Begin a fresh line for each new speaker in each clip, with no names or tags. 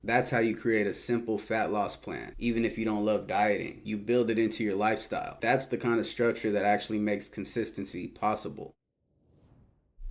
That's how you create a simple fat loss plan. Even if you don't love dieting, you build it into your lifestyle. That's the kind of structure that actually makes consistency possible.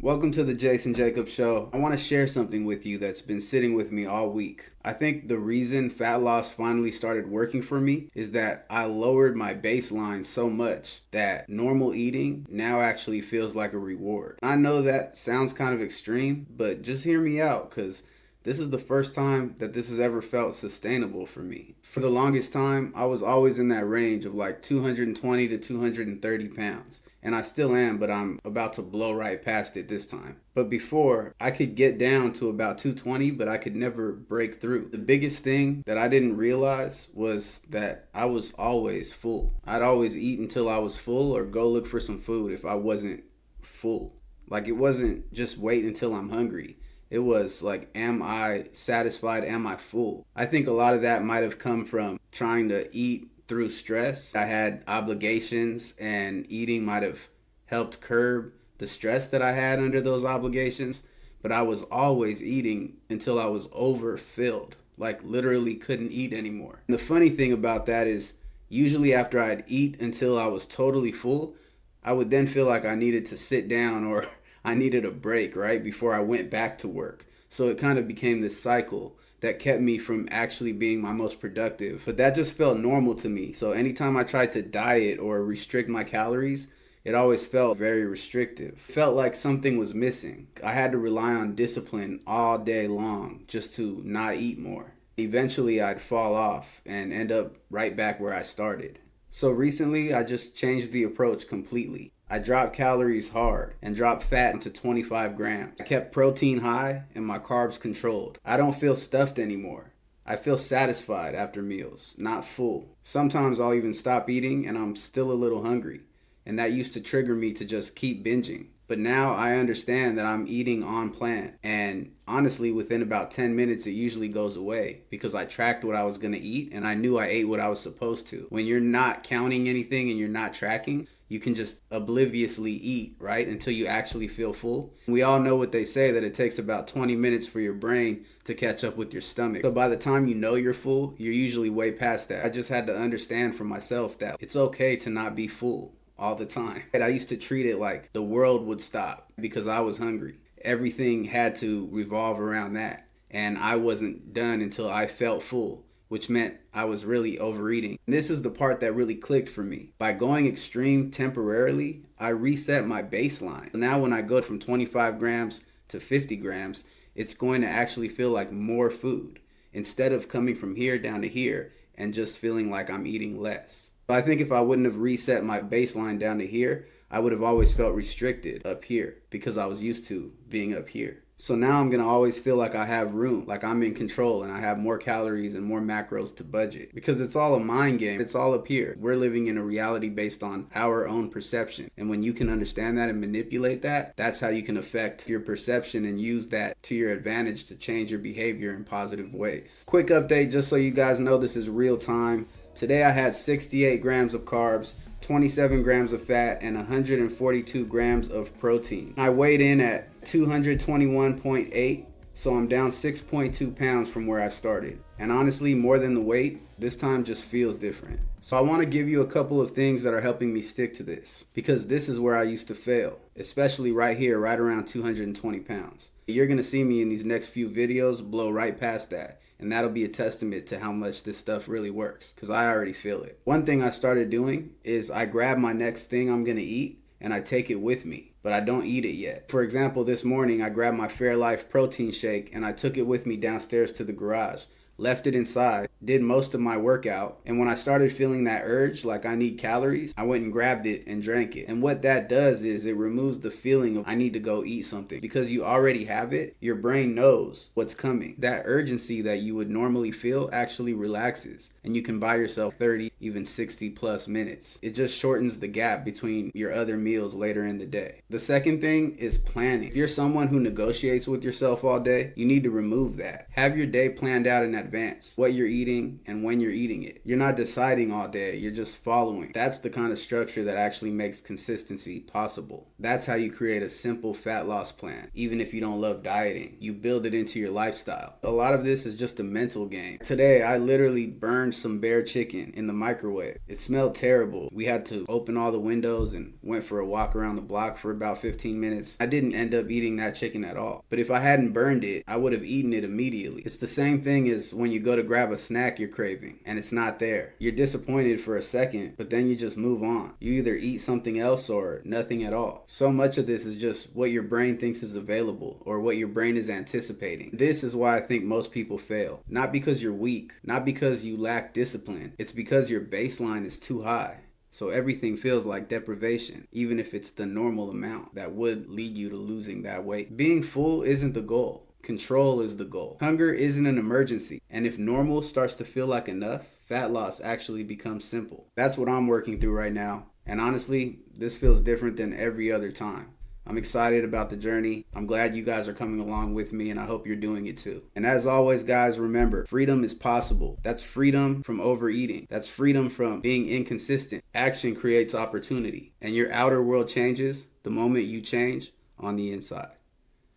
Welcome to the Jason Jacobs Show. I want to share something with you that's been sitting with me all week. I think the reason fat loss finally started working for me is that I lowered my baseline so much that normal eating now actually feels like a reward. I know that sounds kind of extreme, but just hear me out because this is the first time that this has ever felt sustainable for me. For the longest time, I was always in that range of like 220 to 230 pounds. And I still am, but I'm about to blow right past it this time. But before, I could get down to about 220, but I could never break through. The biggest thing that I didn't realize was that I was always full. I'd always eat until I was full or go look for some food if I wasn't full. Like it wasn't just wait until I'm hungry. It was like, am I satisfied? Am I full? I think a lot of that might have come from trying to eat through stress. I had obligations, and eating might have helped curb the stress that I had under those obligations. But I was always eating until I was overfilled, like literally couldn't eat anymore. And the funny thing about that is, usually after I'd eat until I was totally full, I would then feel like I needed to sit down or I needed a break, right, before I went back to work. So it kind of became this cycle that kept me from actually being my most productive. But that just felt normal to me. So anytime I tried to diet or restrict my calories, it always felt very restrictive. It felt like something was missing. I had to rely on discipline all day long just to not eat more. Eventually, I'd fall off and end up right back where I started. So recently, I just changed the approach completely. I dropped calories hard and dropped fat into 25 grams. I kept protein high and my carbs controlled. I don't feel stuffed anymore. I feel satisfied after meals, not full. Sometimes I'll even stop eating and I'm still a little hungry. And that used to trigger me to just keep binging. But now I understand that I'm eating on plan. And honestly, within about 10 minutes, it usually goes away because I tracked what I was going to eat and I knew I ate what I was supposed to. When you're not counting anything and you're not tracking, you can just obliviously eat, right? Until you actually feel full. We all know what they say, that it takes about 20 minutes for your brain to catch up with your stomach. So by the time you know you're full, you're usually way past that. I just had to understand for myself that it's okay to not be full all the time. I used to treat it like the world would stop because I was hungry. Everything had to revolve around that. And I wasn't done until I felt full, which meant I was really overeating. And this is the part that really clicked for me. By going extreme temporarily, I reset my baseline. Now when I go from 25 grams to 50 grams, it's going to actually feel like more food instead of coming from here down to here and just feeling like I'm eating less. I think if I wouldn't have reset my baseline down to here, I would have always felt restricted up here because I was used to being up here. So now I'm going to always feel like I have room, like I'm in control and I have more calories and more macros to budget because it's all a mind game. It's all up here. We're living in a reality based on our own perception. And when you can understand that and manipulate that, that's how you can affect your perception and use that to your advantage to change your behavior in positive ways. Quick update, just so you guys know this is real time. Today I had 68 grams of carbs, 27 grams of fat, and 142 grams of protein. I weighed in at 221.8, so I'm down 6.2 pounds from where I started. And honestly, more than the weight, this time just feels different. So I want to give you a couple of things that are helping me stick to this, because this is where I used to fail, especially right here, right around 220 pounds. You're going to see me in these next few videos blow right past that. And that'll be a testament to how much this stuff really works, because I already feel it. One thing I started doing is I grab my next thing I'm going to eat and I take it with me, but I don't eat it yet. For example, this morning I grabbed my Fairlife protein shake and I took it with me downstairs to the garage. Left it inside, did most of my workout, and when I started feeling that urge, like I need calories, I went and grabbed it and drank it. And what that does is it removes the feeling of I need to go eat something. Because you already have it, your brain knows what's coming. That urgency that you would normally feel actually relaxes, and you can buy yourself 30, even 60 plus minutes. It just shortens the gap between your other meals later in the day. The second thing is planning. If you're someone who negotiates with yourself all day, you need to remove that. Have your day planned out in advance. What you're eating, eating, and when you're eating it. You're not deciding all day, you're just following. That's the kind of structure that actually makes consistency possible. That's how you create a simple fat loss plan. Even if you don't love dieting, you build it into your lifestyle. A lot of this is just a mental game. Today, I literally burned some bare chicken in the microwave. It smelled terrible. We had to open all the windows and went for a walk around the block for about 15 minutes. I didn't end up eating that chicken at all. But if I hadn't burned it, I would have eaten it immediately. It's the same thing as when you go to grab a snack you're craving and it's not there. You're disappointed for a second, but then you just move on. You either eat something else or nothing at all. So much of this is just what your brain thinks is available or what your brain is anticipating. This is why I think most people fail. Not because you're weak, not because you lack discipline. It's because your baseline is too high. So everything feels like deprivation, even if it's the normal amount that would lead you to losing that weight. Being full isn't the goal. Control is the goal. Hunger isn't an emergency. And if normal starts to feel like enough, fat loss actually becomes simple. That's what I'm working through right now. And honestly, this feels different than every other time. I'm excited about the journey. I'm glad you guys are coming along with me, and I hope you're doing it too. And as always, guys, remember, freedom is possible. That's freedom from overeating. That's freedom from being inconsistent. Action creates opportunity, and your outer world changes the moment you change on the inside.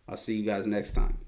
I'll see you guys next time.